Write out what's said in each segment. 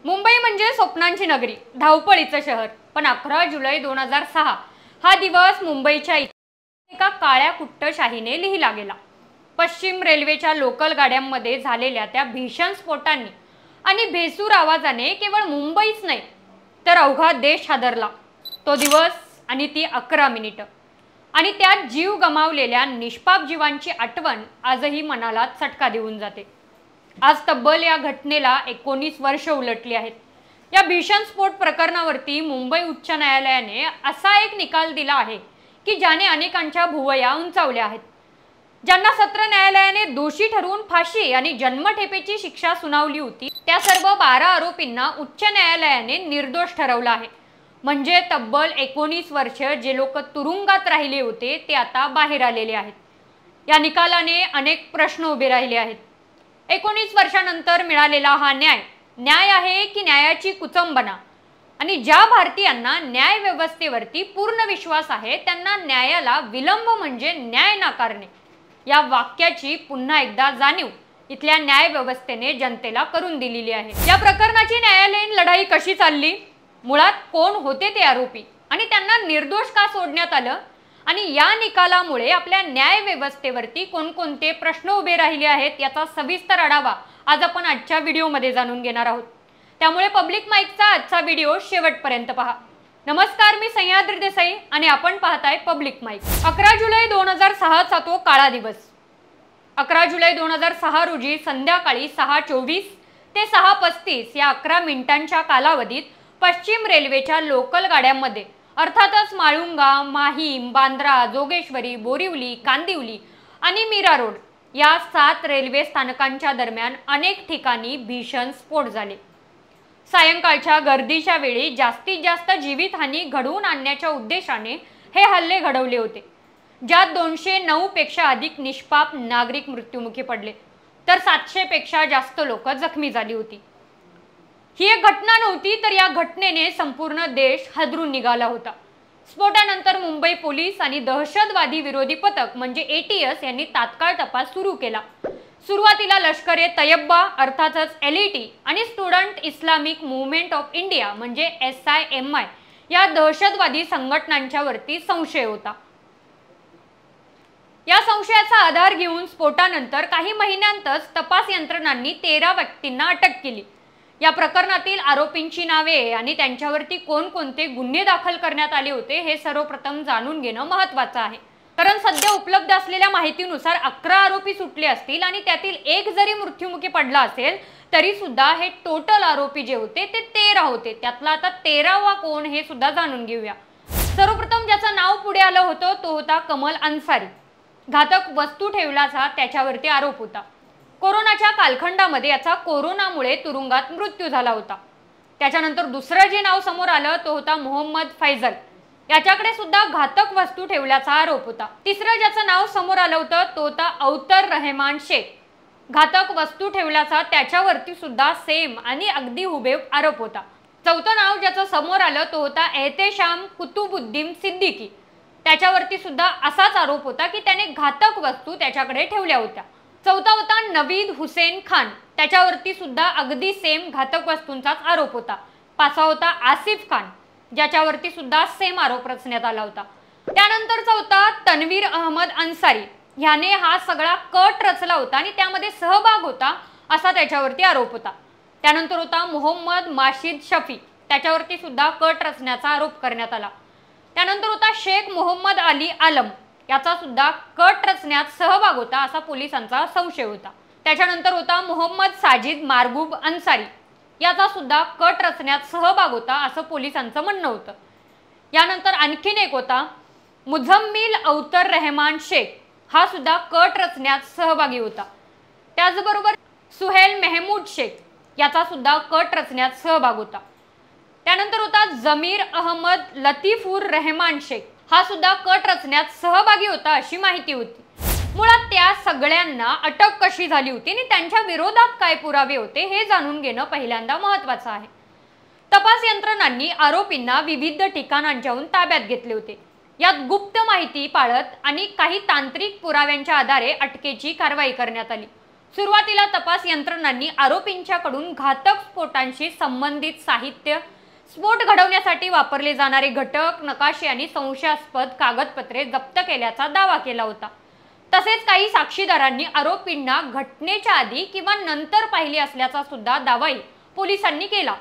मुंबई म्हणजे स्वप्नांची नगरी, धावपळीचं शहर. पण 11 जुलै 2006 हा दिवस मुंबईच्या एका काळ्या कुट्टशाहीने लिहिला गेला. पश्चिम रेल्वेच्या लोकल गाड्यांमध्ये झालेल्या त्या भीषण स्फोटांनी आणि भेसूर आवाजाने केवळ मुंबईच नाही तर अवघा देश हादरला. तो दिवस आणि ती 11 मिनिटं आणि त्यात जीव गमावलेल्या निष्पाप जीवांची आठवण आजही मनाला चटका देऊन जाते. आज तब्बल या घटनेला 19 वर्ष उलटली आहेत. या भीषण स्फोट प्रकरणावरती मुंबई उच्च न्यायालयाने असा एक निकाल दिला आहे की ज्याने अनेकांच्या भुवया उंचावल्या आहेत. ज्यांना सत्र न्यायालयाने दोषी ठरवून फाशी आणि जन्मठेपेची शिक्षा सुनावली होती त्या सर्व 12 आरोपींना उच्च न्यायालयाने निर्दोष ठरवलं आहे. म्हणजे तब्बल 19 वर्ष जे लोक तुरुंगात राहिले होते ते आता बाहेर आलेले आहेत. या निकालाने अनेक प्रश्न उभे राहिले आहेत. 19 वर्षानंतर मिळालेला हा न्याय आहे की न्यायाची कुचंबना? आणि ज्या भारतीयांना न्याय व्यवस्थेवरती पूर्ण विश्वास आहे त्यांना न्यायाला विलंब म्हणजे न्याय नाकारणे या वाक्याची पुन्हा एकदा जाणीव इथल्या न्याय व्यवस्थेने जनतेला करून दिलेली आहे. या प्रकरणाची न्यायालयीन लढाई कशी चालली, मुळात कोण होते ते आरोपी आणि त्यांना निर्दोष का सोडण्यात आलं आणि या निकालामुळे आपल्या न्याय व्यवस्थेवरती कोणकोणते प्रश्न उभे राहिले आहेत याचा सविस्तर आढावा आज आपण आजच्या व्हिडिओमध्ये जाणून घेणार आहोत. त्यामुळे पब्लिक माईकचा आजचा व्हिडिओ शेवटपर्यंत पहा. नमस्कार, मी सह्याद्री देसाई आणि आपण पाहताय पब्लिक माईक. 11 जुलै 2006 चा तो काळा दिवस. 11 जुलै 2006 रोजी संध्याकाळी 6:24 ते 6:35 या 11 मिनिटांच्या कालावधीत पश्चिम रेल्वेच्या लोकल गाड्यांमध्ये अर्थातच माळुंगा, माहीम, बांद्रा, जोगेश्वरी, बोरिवली, कांदिवली आणि मीरा रोड या 7 रेल्वे स्थानकांच्या दरम्यान अनेक ठिकाणी भीषण स्फोट झाले. सायंकाळच्या गर्दीच्या वेळी जास्तीत जास्त जीवितहानी घडवून आणण्याच्या उद्देशाने हे हल्ले घडवले होते, ज्यात 209 पेक्षा अधिक निष्पाप नागरिक मृत्युमुखी पडले तर 700 पेक्षा जास्त लोक जखमी झाली होती. ही एक घटना नव्हती तर या घटनेने संपूर्ण देश हादरून निघाला होता. स्फोटानंतर मुंबई पोलीस आणि दहशतवादी विरोधी पथक म्हणजे ATS यांनी तात्काळ तपास सुरू केला. सुरुवातीला लष्कर-ए-तय्यबा अर्थातच LET आणि student Islamic movement of India म्हणजे SIMI या दहशतवादी संघटनांच्या वरती संशय होता. या संशयाचा आधार घेऊन स्फोटानंतर काही महिन्यांतच तपास यंत्रणांनी 13 व्यक्तींना अटक केली. या प्रकरणातील आरोपींची नावे आणि त्यांच्यावरती कोणकोणते गुन्हे दाखल करण्यात आले होते हे सर्वप्रथम जाणून घेणं महत्त्वाचं आहे. कारण सध्या उपलब्ध असलेल्या माहितीनुसार 11 आरोपी सुटले असतील आणि त्यातील एक जरी मृत्युमुखी पडला असेल तरी सुद्धा हे टोटल आरोपी जे होते ते 13 होते. त्यातला आता 13वा कोण हे सुद्धा जाणून घेऊया. सर्वप्रथम ज्याचं नाव पुढे आलं होतं तो होता कमल अन्सारी. घातक वस्तू ठेवल्याचा त्याच्यावरती आरोप होता. कोरोनाच्या कालखंडामध्ये याचा कोरोनामुळे तुरुंगात मृत्यू झाला होता. त्याच्यानंतर दुसरं जे नाव समोर आलं तो होता मोहम्मद फैजल. याच्याकडे सुद्धा घातक वस्तू ठेवल्याचा आरोप होता. तिसरं ज्याचं नाव समोर आलं होतं तो होता अवतर रहमान शेख. घातक वस्तू ठेवल्याचा त्याच्यावरती सुद्धा सेम आणि अगदी हुबेहूब आरोप होता. चौथं नाव ज्याचं समोर आलं तो होता एहतेशाम कुतुबुद्दीन सिद्दीकी. त्याच्यावरती सुद्धा असाच आरोप होता की त्याने घातक वस्तू त्याच्याकडे ठेवल्या होत्या. चौथा होता नवीद हुसेन खान. त्याच्यावरती सुद्धा अगदी सेम घातक वस्तूंचाच आरोप होता. पाचवा होता आसिफ खान ज्याच्यावरती सुद्धा सेम आरोप रचण्यात आला होता. त्यानंतरचा होता तन्वीर अहमद अन्सारी. ह्याने हा सगळा कट रचला होता आणि त्यामध्ये सहभाग होता असा त्याच्यावरती आरोप होता. त्यानंतर होता मोहम्मद माशिद शफी. त्याच्यावरती सुद्धा कट रचण्याचा आरोप करण्यात आला. त्यानंतर होता शेख मोहम्मद अली आलम. याचा सुद्धा कट रचण्यात सहभाग होता असा पोलिसांचा संशय होता. त्याच्यानंतर होता मोहम्मद साजिद मारगूब अन्सारी. याचा सुद्धा कट रचण्यात सहभाग होता असं पोलिसांचं म्हणणं होतं. यानंतर आणखीन एक होता मुझम्मिल अवतर रहमान शेख. हा सुद्धा कट रचण्यात सहभागी होता. त्याचबरोबर सुहेल मेहमूद शेख याचा सुद्धा कट रचण्यात सहभाग होता. त्यानंतर होता जमीर अहमद लतीफुर रहमान शेख. हा सुद्धा कट रचण्यात सहभागी होता अशी माहिती होती. मुळात त्या सगळ्यांना अटक कशी झाली होती आणि त्यांच्या विरोधात काय पुरावे होते हे जाणून घेणं पहिल्यांदा महत्त्वाचं आहे. तपास यंत्रणांनी आरोपींना विविध ठिकाणांच्याहून ताब्यात घेतले होते. यात गुप्त माहिती पाळत आणि काही तांत्रिक पुराव्यांच्या आधारे अटकेची कारवाई करण्यात आली. सुरुवातीला तपास यंत्रणांनी आरोपींच्याकडून घातक स्फोटांशी संबंधित साहित्य, स्फोट घडवण्यासाठी वापरले जाणारे घटक, नकाशे आणि संशयास्पद कागदपत्रे जप्त केल्याचा दावा केला होता। तसेच काही साक्षीदारांनी आरोपींना घटनेच्या आधी किंवा नंतर पाहिले असल्याचा सुद्धा दावाही पोलिसांनी केला।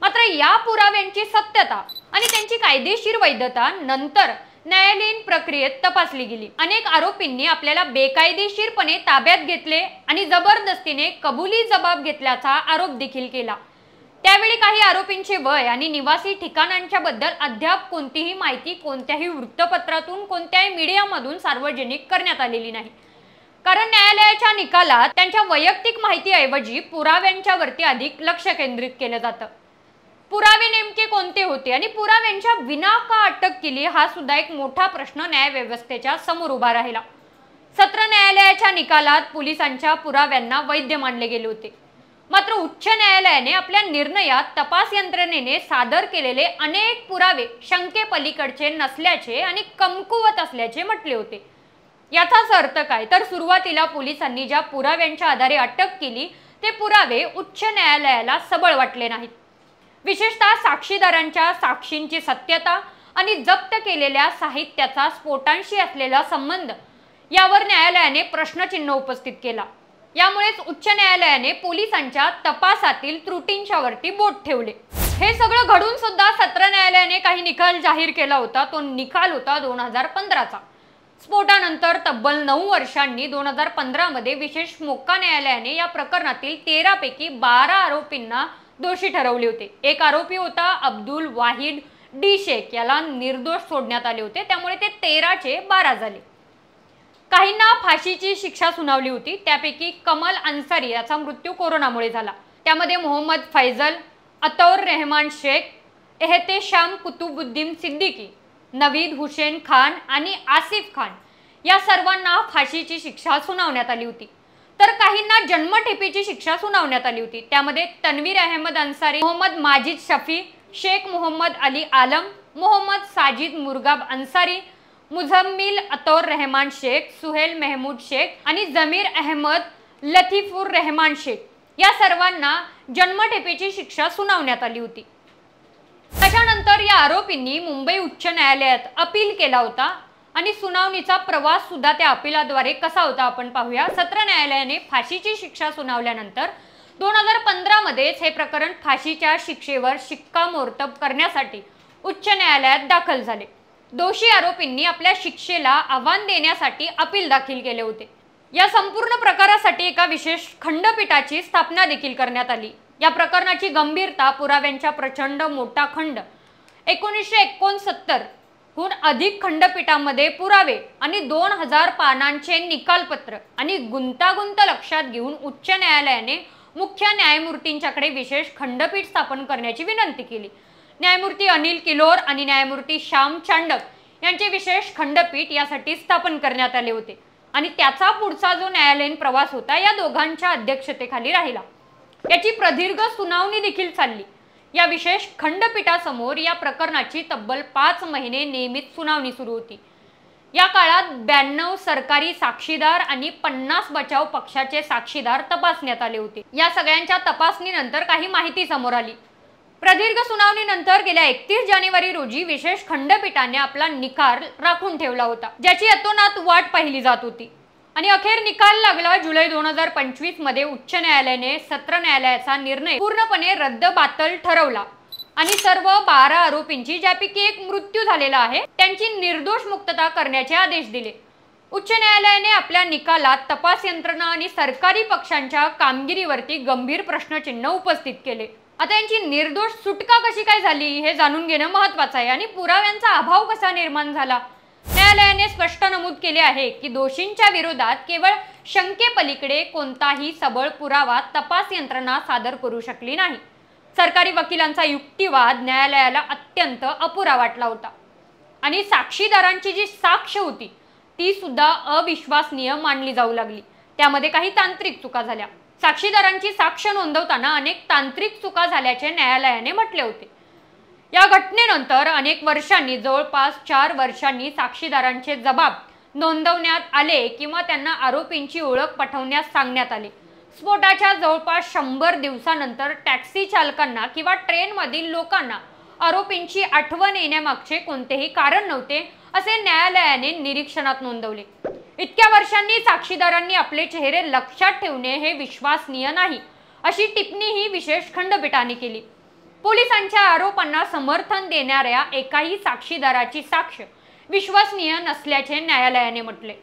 मात्र या पुराव्यांची सत्यता आणि त्यांची कायदेशीर वैधता नंतर न्यायालयीन प्रक्रियेत तपासली गेली। अनेक आरोपींनी आपल्याला बेकायदेशीरपणे ताब्यात घेतले आणि जबरदस्तीने कबुली जबाब घेतल्याचा आरोप देखील केला। त्यावेळी काही आरोपींचे वय आणि निवासी ठिकाणांच्या बद्दल अद्याप कोणतीही माहिती कोणत्याही वृत्तपत्रातून, कोणत्याही मीडियामधून सार्वजनिक करण्यात आलेली नाही। कारण न्यायालयाच्या निकालात त्यांच्या वैयक्तिक माहितीऐवजी पुराव्यांच्या वरती अधिक लक्ष केंद्रित केलं जातं। पुरावे नेमके कोणते होते आणि पुराव्यांच्या विना का अटक केली, हा सुद्धा एक मोठा प्रश्न न्यायव्यवस्थेच्या समोर उभा राहिला। सत्र न्यायालयाच्या निकालात पोलिसांच्या पुराव्यांना वैध मानले गेले होते। मात्र उच्च न्यायालयाने आपल्या निर्णयात तपास यंत्रणेने सादर केलेले अनेक पुरावे शंकेपलीकडचे नसल्याचे आणि कमकुवत असल्याचे म्हटले होते। याचाच अर्थ काय, तर सुरुवातीला पोलिसांनी ज्या पुराव्यांच्या आधारे अटक केली ते पुरावे उच्च न्यायालयाला सबळ वाटले नाहीत। विशेषतः साक्षीदारांच्या साक्षींची सत्यता आणि जप्त केलेल्या साहित्याचा स्फोटांशी असलेला संबंध यावर न्यायालयाने प्रश्नचिन्ह उपस्थित केला। यामुळेच उच्च न्यायालयाने पोलिसांच्या तपासातील त्रुटींच्या वरती बोट ठेवले। हे सगळं घडून सुद्धा सत्र न्यायालयाने काही निकाल जाहीर केला होता। तो निकाल होता 2015चा। स्फोटानंतर तब्बल 9 वर्षांनी 2015 मध्ये विशेष मोक्का न्यायालयाने या प्रकरणातील 13 पैकी 12 आरोपींना दोषी ठरवले होते। एक आरोपी होता अब्दुल वाहिद डी शेख, याला निर्दोष सोडण्यात आले होते। त्यामुळे ते 13 चे 12 झाले। काहींना फाशीची शिक्षा सुनावली होती। त्यापैकी कमल अन्सारी याचा मृत्यू कोरोनामुळे झाला। त्यामध्ये मोहम्मद फैजल, अतौर रहमान शेख, एहतेशाम कुतुबुद्दीन सिद्दीकी, नवीद हुसेन खान आणि आसिफ खान या सर्वांना फाशीची शिक्षा सुनावण्यात आली होती। तर काहींना जन्मठेपेची शिक्षा सुनावण्यात आली होती। त्यामध्ये तन्वीर अहमद अन्सारी, मोहम्मद माजिद शफी, शेख मोहम्मद अली आलम, मोहम्मद साजिद मुरगाब अन्सारी, मुझम्मिल अतौर रहमान शेख, सुहेल महमूद शेख आणि जमीर अहमद लतीफुर रहमान शेख या सर्वांना जन्मठेपेची शिक्षा सुनावण्यात आली होती। त्याच्यानंतर या आरोपींनी मुंबई उच्च न्यायालयात अपील केला होता आणि सुनावणीचा प्रवास सुद्धा त्या अपिलाद्वारे कसा होता आपण पाहूया। सत्र न्यायालयाने फाशीची शिक्षा सुनावल्यानंतर 2015 मध्येच हे प्रकरण फाशीच्या शिक्षेवर शिक्कामोर्तब करण्यासाठी उच्च न्यायालयात दाखल झाले। दोषी आरोपींनी आपल्या शिक्षेला आव्हान देण्यासाठी अपील दाखल केले होते। या संपूर्ण प्रकारासाठी एका विशेष खंडपीठाची स्थापना देखील करण्यात आली। या प्रकरणाची गंभीरता, पुराव्यांचा प्रचंड मोठा खंड, 1969 हून अधिक खंडपीठामध्ये पुरावे आणि 2000 पानांचे निकालपत्र आणि गुंतागुंत लक्षात घेऊन उच्च न्यायालयाने मुख्य न्यायमूर्तींच्याकडे विशेष खंडपीठ स्थापन करण्याची विनंती केली। न्यायमूर्ती अनिल किलोर आणि न्यायमूर्ती श्याम चांडक यांचे विशेष खंडपीठ यासाठी स्थापन करण्यात आले होते आणि त्याचा पुढचा जो न्यायालयीन प्रवास होता या दोघांच्या अध्यक्षतेखाली राहिला। याची प्रदीर्घ सुनावणी देखील चालली। या विशेष खंडपीठासमोर या प्रकरणाची तब्बल 5 महिने नियमित सुनावणी सुरू होती। या काळात 92 सरकारी साक्षीदार आणि 50 बचाव पक्षाचे साक्षीदार तपासण्यात आले होते। या सगळ्यांच्या तपासणीनंतर काही माहिती समोर आली। प्रदीर्घ सुनावणीनंतर गेल्या 31 जानेवारी रोजी विशेष खंडपीठाने आपला निकाल राखून ठेवला होता, ज्याची अतोनात वाट पाहिली जात होती आणि अखेर निकाल लागला। जुलै 2025 मध्ये उच्च न्यायालयाने सत्र न्यायालयाचा निर्णय पूर्णपणे रद्दबातल ठरवला आणि सर्व 12 आरोपींची, ज्यापैकी एक मृत्यू झालेला आहे, त्यांची निर्दोष मुक्तता करण्याचे आदेश दिले। उच्च न्यायालयाने आपल्या निकालात तपास यंत्रणा आणि सरकारी पक्षांच्या कामगिरीवरती गंभीर प्रश्नचिन्ह उपस्थित केले। आता यांची निर्दोष सुटका कशी काय झाली हे जाणून घेणं महत्त्वाचं आहे आणि पुराव्यांचा अभाव कसा निर्माण झाला। न्यायालयाने स्पष्ट नमूद केले आहे की दोषींच्या विरोधात केवळ शंकेपलीकडे कोणताही सबळ पुरावा तपास यंत्रणा सादर करू शकली नाही। सरकारी वकिलांचा युक्तिवाद न्यायालयाला अत्यंत अपुरा वाटला होता आणि साक्षीदारांची जी साक्ष होती ती सुद्धा अविश्वसनीय मानली जाऊ लागली। त्यामध्ये काही तांत्रिक चुका झाल्या। साक्षीदारांची साक्ष नोंदवताना अनेक तांत्रिक चुका झाल्याचे न्यायालयाने म्हटले होते। या घटनेनंतर अनेक वर्षांनी, जवळपास 4 वर्षांनी साक्षीदारांचे जबाब नोंदवण्यात आले किंवा त्यांना आरोपींची ओळख पटवण्यास सांगण्यात आले। स्फोटाच्या जवळपास 100 दिवसानंतर टॅक्सी चालकांना किंवा ट्रेनमधील लोकांना आरोपींची आठवण येण्यामागचे कोणतेही कारण नव्हते असे न्यायालयाने निरीक्षणात नोंदवले। इतक्या वर्षांनी साक्षीदारांनी आपले चेहरे लक्षात ठेवणे हे विश्वसनीय नाही अशी टिप्पणी ही विशेष खंडपीठाने केली। पोलिसांच्या आरोपांना समर्थन देणाऱ्या एकाही साक्षीदाराची साक्ष विश्वसनीय नसल्याचे न्यायालयाने म्हटले।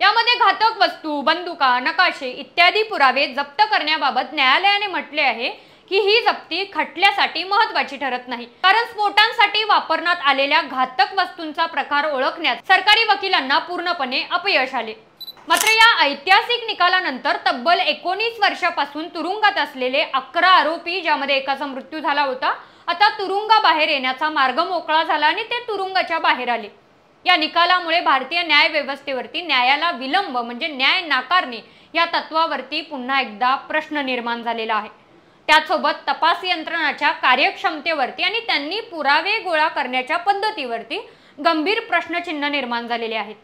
यामध्ये घातक वस्तू, बंदुका, नकाशे इत्यादी पुरावे जप्त करण्याबाबत न्यायालयाने म्हटले आहे की ही जप्ती खटल्यासाठी महत्त्वाची ठरत नाही, कारण स्फोटांसाठी वापरण्यात आलेल्या घातक वस्तूंचा प्रकार ओळखण्यात सरकारी वकिलांना पूर्णपणे अपयश आले। मात्र या ऐतिहासिक निकालानंतर तब्बल 19 वर्षापासून तुरुंगात असलेले 11 आरोपी, ज्यामध्ये एकाचा मृत्यू झाला होता, आता तुरुंगाबाहेर येण्याचा मार्ग मोकळा झाला आणि ते तुरुंगाच्या बाहेर आले। या निकालामुळे भारतीय न्याय व्यवस्थेवरती न्यायाला विलंब म्हणजे न्याय नाकारणे या तत्वावरती पुन्हा एकदा प्रश्न निर्माण झालेला आहे। त्यासोबत तपास यंत्रणाच्या कार्यक्षमतेवरती आणि त्यांनी पुरावे गोळा करण्याच्या पद्धतीवरती गंभीर प्रश्नचिन्ह निर्माण झालेले आहेत।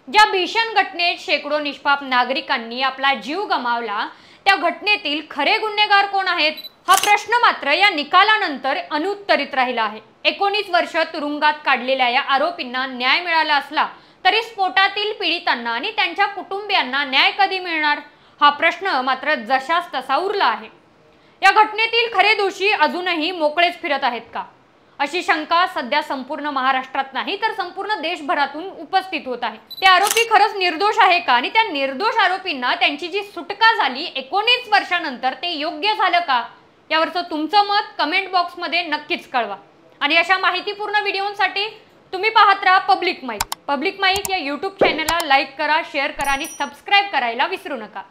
ज्या भीषण घटनेत शेकडो निष्पाप नागरिकांनी आपला जीव गमावला, त्या घटनेतील खरे गुन्हेगार कोण आहेत हा प्रश्न मात्र या निकालानंतर अनुत्तरित राहिला आहे। 19 वर्ष तुरुंगात काढलेल्या या आरोपींना न्याय मिळाला असला तरी स्फोटातील पीडितांना आणि त्यांच्या कुटुंबियांना न्याय कधी मिळणार हा प्रश्न मात्र जशास तसा उरला आहे। या घटनेतील खरे दोषी अजूनही मोकळेच फिरत आहेत का अशी शंका सध्या संपूर्ण महाराष्ट्रात नाही तर संपूर्ण देशभरातून उपस्थित होत आहे। ते आरोपी खरंच निर्दोष आहे का आणि त्या निर्दोष आरोपींना त्यांची जी सुटका झाली 19 वर्षानंतर ते योग्य झालं का यावरचं तुमचं मत कमेंट बॉक्समध्ये नक्कीच कळवा। आणि अशा माहितीपूर्ण व्हिडिओंसाठी तुम्ही पाहत राहा पब्लिक माईक या YouTube चॅनलला लाईक करा, शेअर करा आणि सबस्क्राईब करायला विसरू नका।